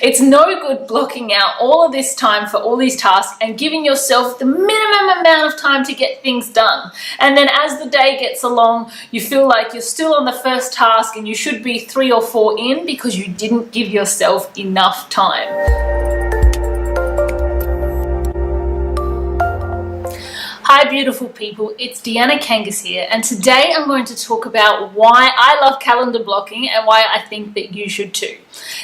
It's no good blocking out all of this time for all these tasks and giving yourself the minimum amount of time to get things done. And then as the day gets along, you feel like you're still on the first task and you should be 3 or 4 in because you didn't give yourself enough time. Hi beautiful people, it's Deanna here, and today I'm going to talk about why I love calendar blocking and why I think that you should too.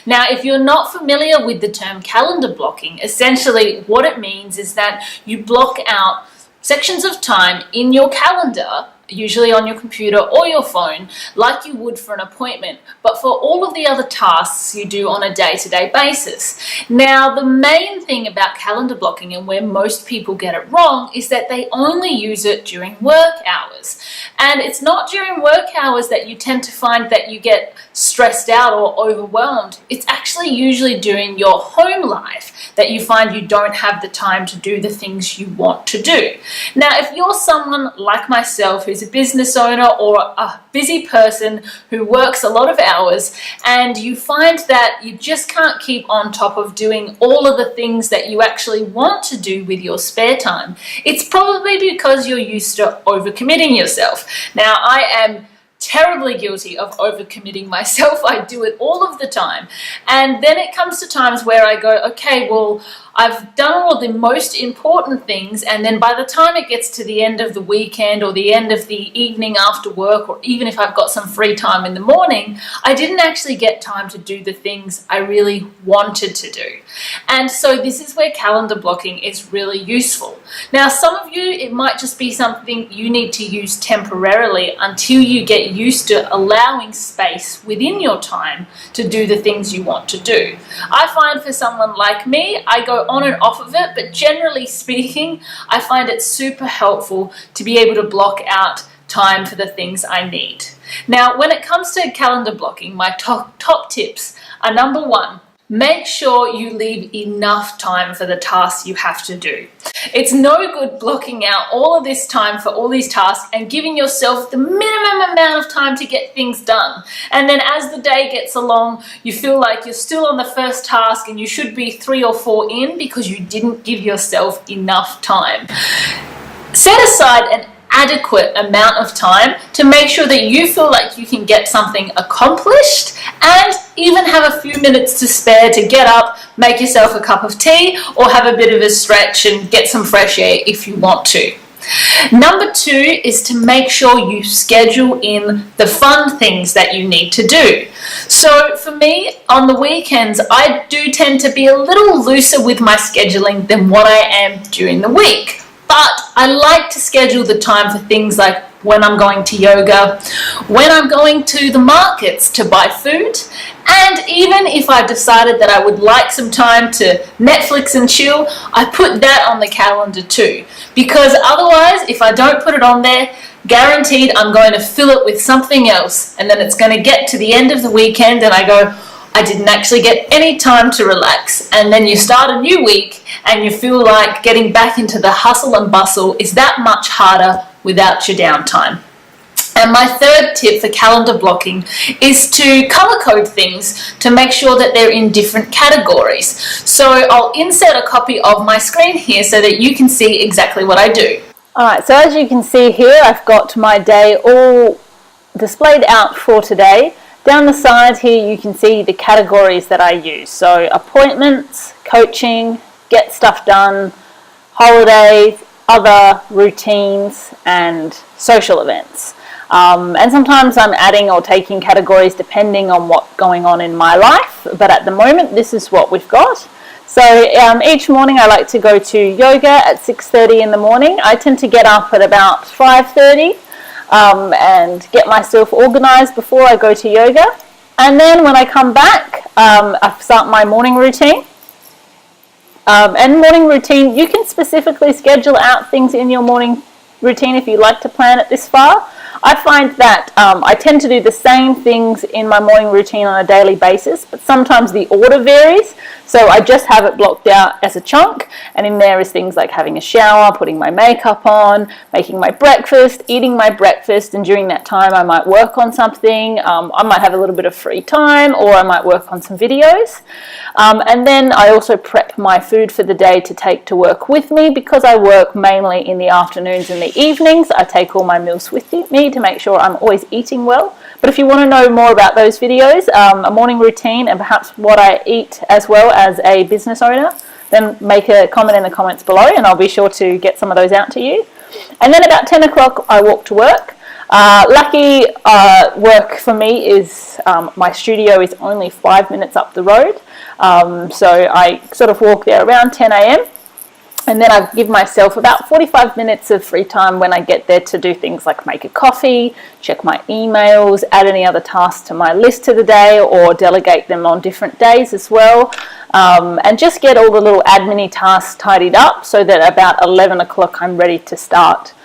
Now, if you're not familiar with the term calendar blocking, essentially what it means is that you block out sections of time in your calendar, usually on your computer or your phone, like you would for an appointment, but for all of the other tasks you do on a day-to-day basis. Now, the main thing about calendar blocking and where most people get it wrong is that they only use it during work hours. And it's not during work hours that you tend to find that you get stressed out or overwhelmed. It's actually usually during your home life that you find you don't have the time to do the things you want to do. Now, if you're someone like myself who's a business owner or a busy person who works a lot of hours, and you find that you just can't keep on top of doing all of the things that you actually want to do with your spare time, it's probably because you're used to overcommitting yourself. Now, I am terribly guilty of overcommitting myself. I do it all of the time. And then it comes to times where I go, okay, well, I've done all of the most important things, and then by the time it gets to the end of the weekend or the end of the evening after work, or even if I've got some free time in the morning, I didn't actually get time to do the things I really wanted to do. And so this is where calendar blocking is really useful. Now, some of you, it might just be something you need to use temporarily until you get used to allowing space within your time to do the things you want to do. I find for someone like me, I go on and off of it, but generally speaking, I find it super helpful to be able to block out time for the things I need. Now, when it comes to calendar blocking, my top tips are: number 1, make sure you leave enough time for the tasks you have to do. It's no good blocking out all of this time for all these tasks and giving yourself the minimum amount of time to get things done. And then as the day gets along, you feel like you're still on the first task and you should be 3 or 4 in because you didn't give yourself enough time. Set aside an adequate amount of time to make sure that you feel like you can get something accomplished, and even have a few minutes to spare to get up, make yourself a cup of tea, or have a bit of a stretch and get some fresh air if you want to. Number 2 is to make sure you schedule in the fun things that you need to do. So for me, on the weekends, I do tend to be a little looser with my scheduling than what I am during the week. But I like to schedule the time for things like when I'm going to yoga, when I'm going to the markets to buy food, and even if I've decided that I would like some time to Netflix and chill, I put that on the calendar too. Because otherwise, if I don't put it on there, guaranteed I'm going to fill it with something else, and then it's going to get to the end of the weekend and I go, I didn't actually get any time to relax. And then you start a new week and you feel like getting back into the hustle and bustle is that much harder without your downtime. And my third tip for calendar blocking is to color code things to make sure that they're in different categories. So I'll insert a copy of my screen here so that you can see exactly what I do. Alright, so as you can see here, I've got my day all displayed out for today. Down the sides here you can see the categories that I use. So appointments, coaching, get stuff done, holidays, other routines, and social events. And sometimes I'm adding or taking categories depending on what's going on in my life, but at the moment this is what we've got. So each morning I like to go to yoga at 6:30 in the morning. I tend to get up at about 5:30 and get myself organized before I go to yoga. And then when I come back, I start my morning routine. And morning routine, you can specifically schedule out things in your morning routine if you like to plan it this far. I find that I tend to do the same things in my morning routine on a daily basis, but sometimes the order varies. So I just have it blocked out as a chunk, and in there is things like having a shower, putting my makeup on, making my breakfast, eating my breakfast, and during that time I might work on something. I might have a little bit of free time, or I might work on some videos. And then I also prep my food for the day to take to work with me. Because I work mainly in the afternoons and the evenings, I take all my meals with me to make sure I'm always eating well. But if you want to know more about those videos, a morning routine, and perhaps what I eat as well as a business owner, then make a comment in the comments below and I'll be sure to get some of those out to you. And then about 10 o'clock I walk to work. Lucky work for me is my studio is only 5 minutes up the road. So I sort of walk there around 10 a.m. And then I give myself about 45 minutes of free time when I get there to do things like make a coffee, check my emails, add any other tasks to my list of the day, or delegate them on different days as well. And just get all the little admin-y tasks tidied up so that about 11 o'clock I'm ready to start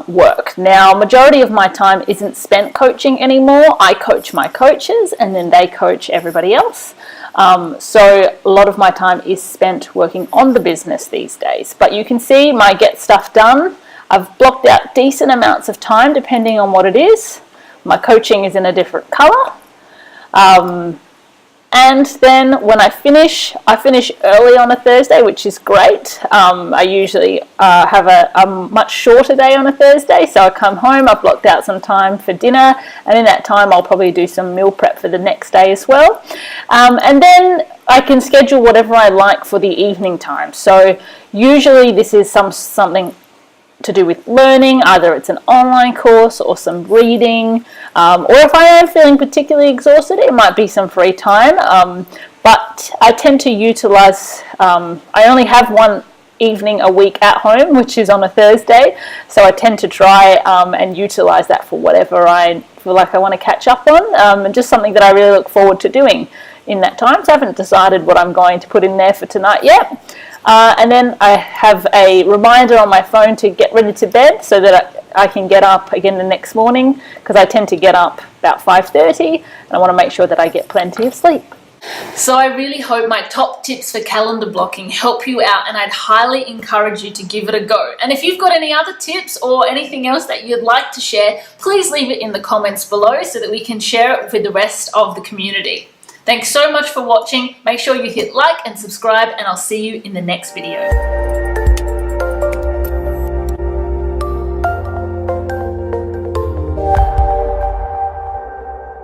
work. Now, majority of my time isn't spent coaching anymore. I coach my coaches and then they coach everybody else. So a lot of my time is spent working on the business these days. But you can see my get stuff done. I've blocked out decent amounts of time depending on what it is. My coaching is in a different color. And then when I finish early on a Thursday, which is great. I usually have a much shorter day on a Thursday, so I come home, I've blocked out some time for dinner, and in that time I'll probably do some meal prep for the next day as well. And then I can schedule whatever I like for the evening time. So usually this is something to do with learning, either it's an online course or some reading, or if I am feeling particularly exhausted, it might be some free time. But I tend to utilize, I only have one evening a week at home, which is on a Thursday, so I tend to try and utilize that for whatever I feel like I want to catch up on, and just something that I really look forward to doing in that time. So I haven't decided what I'm going to put in there for tonight yet. And then I have a reminder on my phone to get ready to bed so that I can get up again the next morning, because I tend to get up about 5:30 and I want to make sure that I get plenty of sleep. So I really hope my top tips for calendar blocking help you out, and I'd highly encourage you to give it a go. And if you've got any other tips or anything else that you'd like to share, please leave it in the comments below so that we can share it with the rest of the community. Thanks so much for watching. Make sure you hit like and subscribe, and I'll see you in the next video.